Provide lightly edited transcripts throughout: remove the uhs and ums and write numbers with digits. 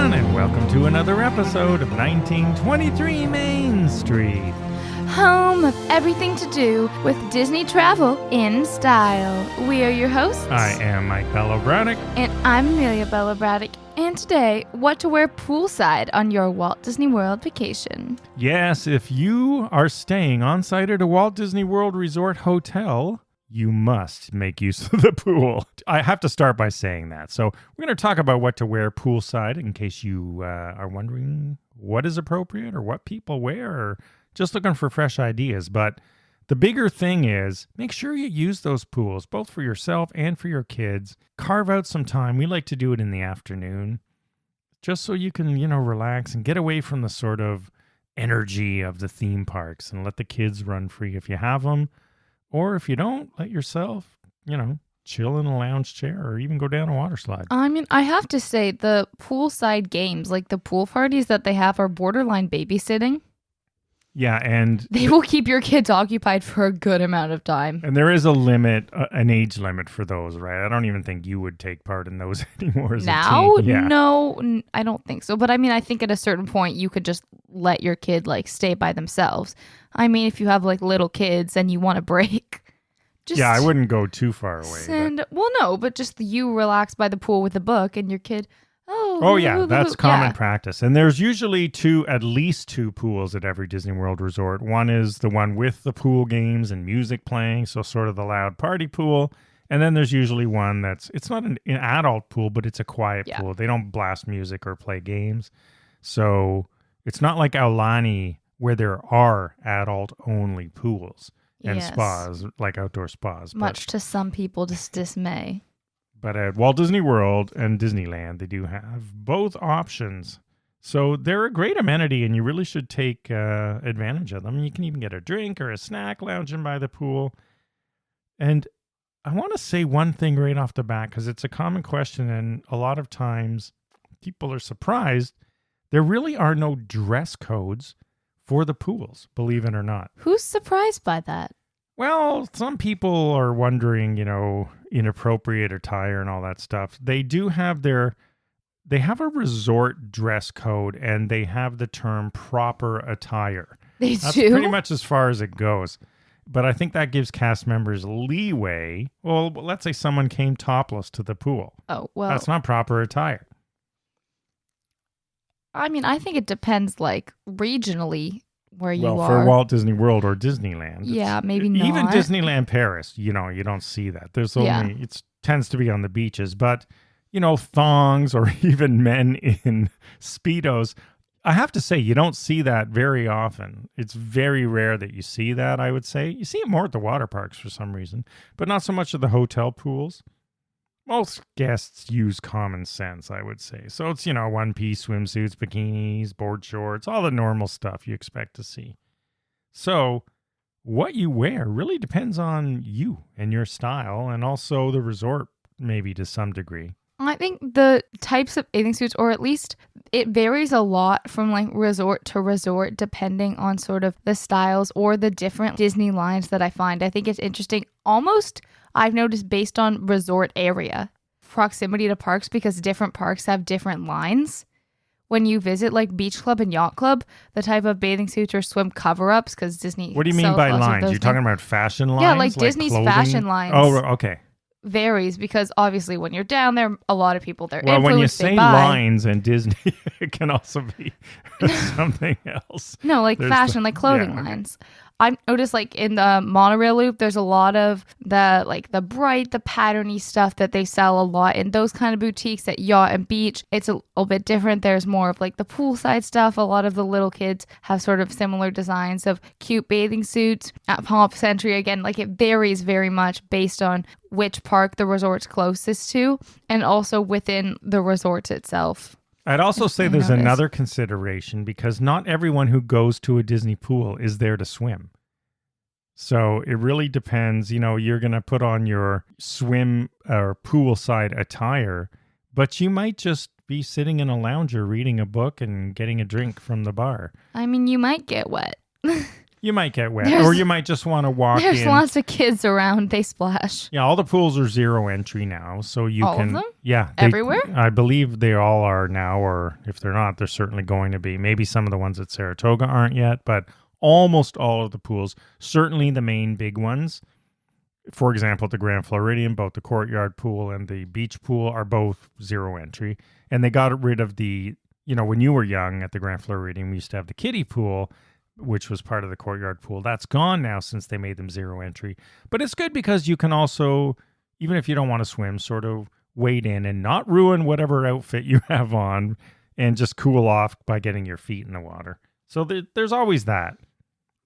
everyone, and welcome to another episode of 1923 Main Street. Home of everything to do with Disney travel in style. We are your hosts. I am Mike Bello-Braddock. And I'm Amelia Bello-Braddock. And today, what to wear poolside on your Walt Disney World vacation. Yes, if you are staying on site at a Walt Disney World Resort hotel, you must make use of the pool. I have to start by saying that. So we're going to talk about what to wear poolside in case you are wondering what is appropriate or what people wear or just looking for fresh ideas. But the bigger thing is make sure you use those pools, both for yourself and for your kids. Carve out some time. We like to do it in the afternoon just so you can, relax and get away from the sort of energy of the theme parks and let the kids run free if you have them. Or if you don't, let yourself, chill in a lounge chair or even go down a water slide. I mean, I have to say the poolside games, like the pool parties that they have, are borderline babysitting. Yeah, and they will keep your kids occupied for a good amount of time. And there is a limit, an age limit for those, right? I don't even think you would take part in those anymore as now? a teen. Yeah. No, I don't think so. But I mean, I think at a certain point you could just let your kid stay by themselves. I mean, if you have little kids and you want a break. I wouldn't go too far away. But just you relax by the pool with a book and your kid. Oh yeah, that's common practice. And there's usually at least two pools at every Disney World resort. One is the one with the pool games and music playing, so sort of the loud party pool. And then there's usually one it's not an adult pool, but it's a quiet pool. They don't blast music or play games. So it's not like Aulani where there are adult-only pools and spas, like outdoor spas. Much to some people's dismay. But at Walt Disney World and Disneyland, they do have both options. So they're a great amenity, and you really should take advantage of them. You can even get a drink or a snack lounging by the pool. And I want to say one thing right off the bat, because it's a common question, and a lot of times people are surprised. There really are no dress codes for the pools, believe it or not. Who's surprised by that? Well, some people are wondering, inappropriate attire and all that stuff. They do have they have a resort dress code and they have the term proper attire. That's pretty much as far as it goes. But I think that gives cast members leeway. Well, let's say someone came topless to the pool. Oh, well. That's not proper attire. I mean, I think it depends regionally. Where you are. Well, for Walt Disney World or Disneyland. Yeah, maybe not. Even Disneyland Paris, you don't see that. There's only, it tends to be on the beaches, but, thongs or even men in Speedos, I have to say, you don't see that very often. It's very rare that you see that, I would say. You see it more at the water parks for some reason, but not so much at the hotel pools. Most guests use common sense, I would say. So it's, one-piece swimsuits, bikinis, board shorts, all the normal stuff you expect to see. So what you wear really depends on you and your style and also the resort, maybe to some degree. I think the types of bathing suits, or at least it varies a lot from resort to resort, depending on sort of the styles or the different Disney lines that I find. I think it's interesting. Almost, I've noticed based on resort area, proximity to parks, because different parks have different lines. When you visit Beach Club and Yacht Club, the type of bathing suits or swim cover-ups, because Disney. What do you mean by lines? You're talking about fashion lines? Yeah, Disney's clothing? Fashion lines. Oh, okay. Varies because obviously when you're down there, a lot of people there. Well, when you say lines and Disney, it can also be something else. No, fashion, clothing lines. I've noticed in the monorail loop, there's a lot of the bright, the patterny stuff that they sell a lot in those kind of boutiques at Yacht and Beach. It's a little bit different. There's more of the poolside stuff. A lot of the little kids have sort of similar designs of cute bathing suits. At Pomp Century, again, it varies very much based on which park the resort's closest to and also within the resort itself. I'd also say there's another consideration because not everyone who goes to a Disney pool is there to swim. So it really depends. You're going to put on your swim or poolside attire, but you might just be sitting in a lounger reading a book and getting a drink from the bar. I mean, you might get wet. You might get wet, or you might just want to walk in. There's lots of kids around. They splash. Yeah, all the pools are 0 entry now, so you all can. Of them? Yeah, everywhere. I believe they all are now, or if they're not, they're certainly going to be. Maybe some of the ones at Saratoga aren't yet, but almost all of the pools, certainly the main big ones. For example, the Grand Floridian, both the Courtyard Pool and the Beach Pool are both 0 entry, and they got rid of the. When you were young at the Grand Floridian, we used to have the kiddie pool, which was part of the Courtyard Pool. That's gone now since they made them 0 entry. But it's good because you can also, even if you don't want to swim, sort of wade in and not ruin whatever outfit you have on and just cool off by getting your feet in the water. So there's always that.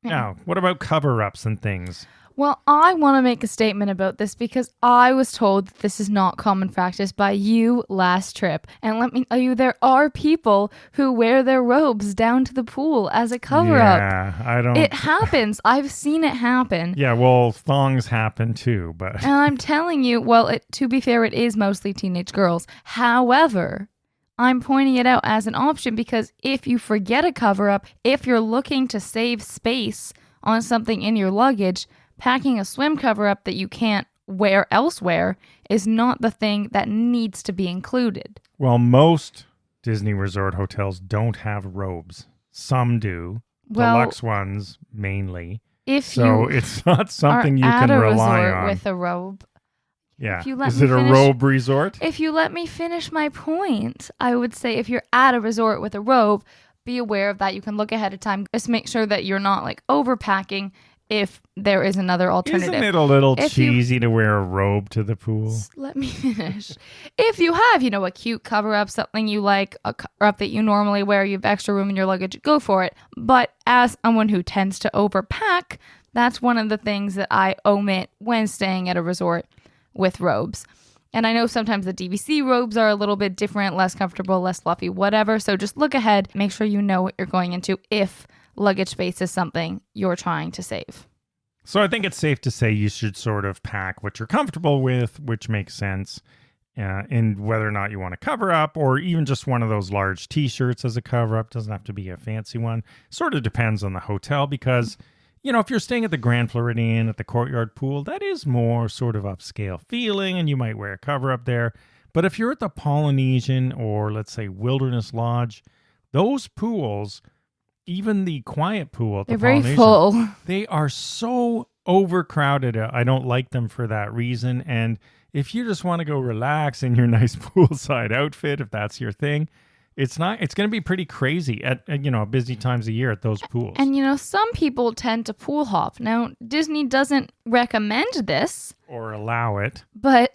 Yeah. Now, what about cover-ups and things? Well, I want to make a statement about this because I was told that this is not common practice by you last trip. And let me tell you, there are people who wear their robes down to the pool as a cover-up. Yeah, I don't... It happens. I've seen it happen. Yeah, well, thongs happen too, but... And I'm telling you, well, to be fair, it is mostly teenage girls. However, I'm pointing it out as an option because if you forget a cover-up, if you're looking to save space on something in your luggage... Packing a swim cover-up that you can't wear elsewhere is not the thing that needs to be included. Well, most Disney resort hotels don't have robes. Some do. Deluxe ones mainly. It's not something you can rely on. With a robe. Yeah. Is it a robe resort? If you let me finish my point, I would say if you're at a resort with a robe, be aware of that. You can look ahead of time. Just make sure that you're not overpacking. If there is another alternative. Isn't it a little cheesy to wear a robe to the pool? Let me finish. If you have, a cute cover-up, something you like, a cover-up that you normally wear, you have extra room in your luggage, go for it. But as someone who tends to overpack, that's one of the things that I omit when staying at a resort with robes. And I know sometimes the DVC robes are a little bit different, less comfortable, less fluffy, whatever. So just look ahead, make sure you know what you're going into if luggage space is something you're trying to save. So I think it's safe to say you should sort of pack what you're comfortable with, which makes sense, and whether or not you want to cover up or even just one of those large T-shirts as a cover up. Doesn't have to be a fancy one. Sort of depends on the hotel because, if you're staying at the Grand Floridian, at the Courtyard Pool, that is more sort of upscale feeling and you might wear a cover up there. But if you're at the Polynesian or let's say Wilderness Lodge, those pools... Even the quiet pool at the They're very Polynesian, full. They are so overcrowded. I don't like them for that reason. And if you just want to go relax in your nice poolside outfit, if that's your thing, it's going to be pretty crazy at busy times of year at those pools. And some people tend to pool hop. Now, Disney doesn't recommend this or allow it, but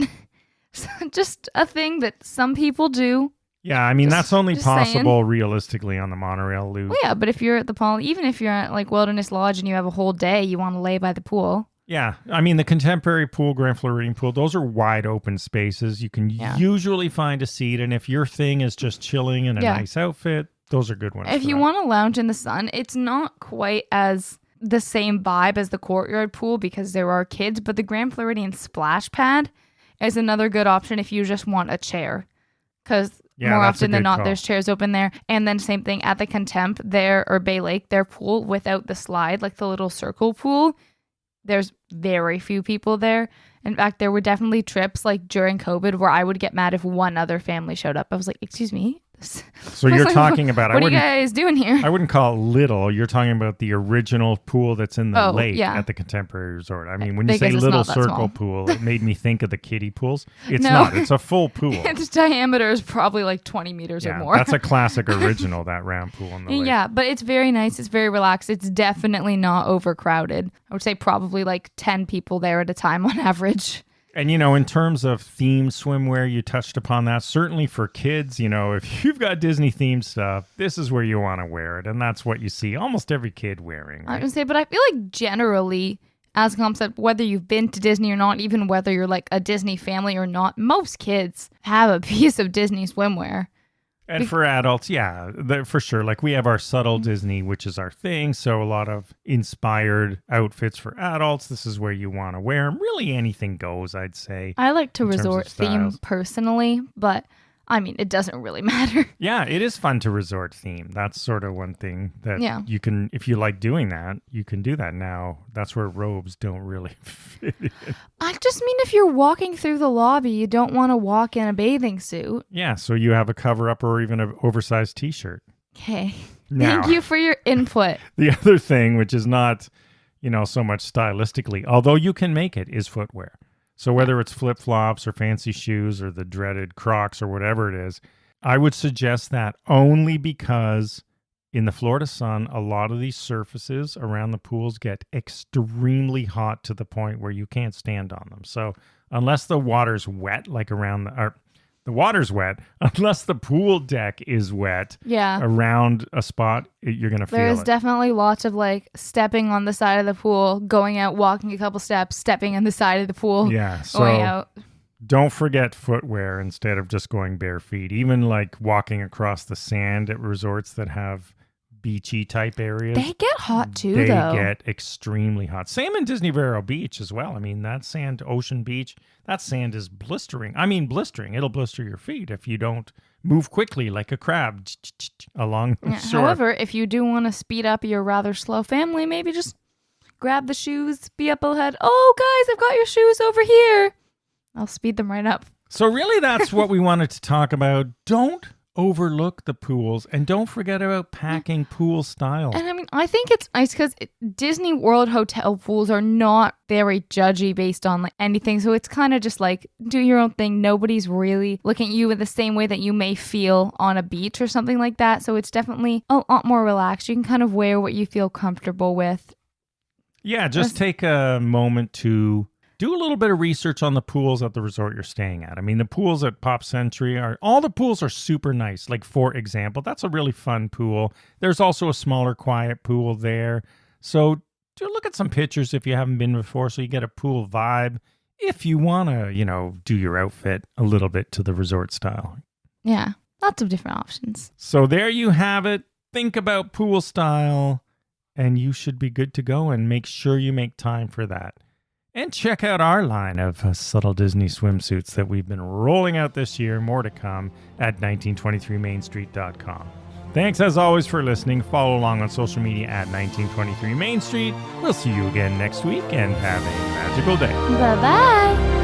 just a thing that some people do. Yeah, I mean, that's only possible realistically on the monorail loop. Well, yeah, but if you're at the even if you're at Wilderness Lodge and you have a whole day, you want to lay by the pool. Yeah, I mean, the Contemporary Pool, Grand Floridian Pool, those are wide open spaces. You can usually find a seat, and if your thing is just chilling in a nice outfit, those are good ones. If you want to lounge in the sun, it's not quite as the same vibe as the Courtyard Pool because there are kids, but the Grand Floridian Splash Pad is another good option if you just want a chair. Because more often than not, there's chairs open there. And then same thing at the Contempt there, or Bay Lake, their pool without the slide, like the little circle pool. There's very few people there. In fact, there were definitely trips during COVID where I would get mad if one other family showed up. I was like, excuse me? So you're talking about... What are you guys doing here? I wouldn't call it little. You're talking about the original pool that's in the lake at the Contemporary Resort. I mean, when you say little circle pool, it made me think of the kiddie pools. It's not. It's a full pool. Its diameter is probably 20 meters or more. That's a classic original, that round pool in the lake. Yeah, but it's very nice. It's very relaxed. It's definitely not overcrowded. I would say probably 10 people there at a time on average. And, in terms of themed swimwear, you touched upon that. Certainly for kids, if you've got Disney themed stuff, this is where you want to wear it. And that's what you see almost every kid wearing. Right? I was going to say, but I feel like generally, as a concept, whether you've been to Disney or not, even whether you're a Disney family or not, most kids have a piece of Disney swimwear. And for adults, for sure. We have our subtle Disney, which is our thing. So a lot of inspired outfits for adults. This is where you want to wear them. Really anything goes, I'd say. I like to resort theme personally, but I mean, it doesn't really matter. Yeah, it is fun to resort theme. That's sort of one thing that you can, if you like doing that, you can do that now. That's where robes don't really fit in. I just mean if you're walking through the lobby, you don't want to walk in a bathing suit. Yeah, so you have a cover-up or even an oversized T-shirt. Okay. Now, thank you for your input. The other thing, which is not, so much stylistically, although you can make it, is footwear. So whether it's flip-flops or fancy shoes or the dreaded Crocs or whatever it is, I would suggest that only because in the Florida sun, a lot of these surfaces around the pools get extremely hot to the point where you can't stand on them. So unless the water's wet, like around the water's wet, unless the pool deck is wet around a spot, you're going to feel it. There's definitely lots of stepping on the side of the pool, going out, walking a couple steps, stepping on the side of the pool, going out. Don't forget footwear instead of just going bare feet. Even walking across the sand at resorts that have beachy type areas. They get hot too, they though. They get extremely hot. Same in Disney Vero Beach as well. I mean, that sand, Ocean Beach, that sand is blistering. I mean, blistering. It'll blister your feet if you don't move quickly like a crab along the shore. However, if you do want to speed up your rather slow family, maybe just grab the shoes, be up ahead. Oh, guys, I've got your shoes over here. I'll speed them right up. So really, that's what we wanted to talk about. Don't overlook the pools, and don't forget about packing pool style. And I mean, I think it's nice because Disney World hotel pools are not very judgy based on anything, so it's kind of just do your own thing. Nobody's really looking at you in the same way that you may feel on a beach or something like that, so it's definitely a lot more relaxed. You can kind of wear what you feel comfortable with. Yeah, just take a moment to do a little bit of research on the pools at the resort you're staying at. I mean, the pools at Pop Century all the pools are super nice. For example, that's a really fun pool. There's also a smaller, quiet pool there. So do look at some pictures if you haven't been before, so you get a pool vibe. If you want to, do your outfit a little bit to the resort style. Yeah, lots of different options. So there you have it. Think about pool style, and you should be good to go, and make sure you make time for that. And check out our line of subtle Disney swimsuits that we've been rolling out this year. More to come at 1923mainstreet.com. Thanks as always for listening. Follow along on social media at 1923 Main Street. We'll see you again next week and have a magical day. Bye-bye.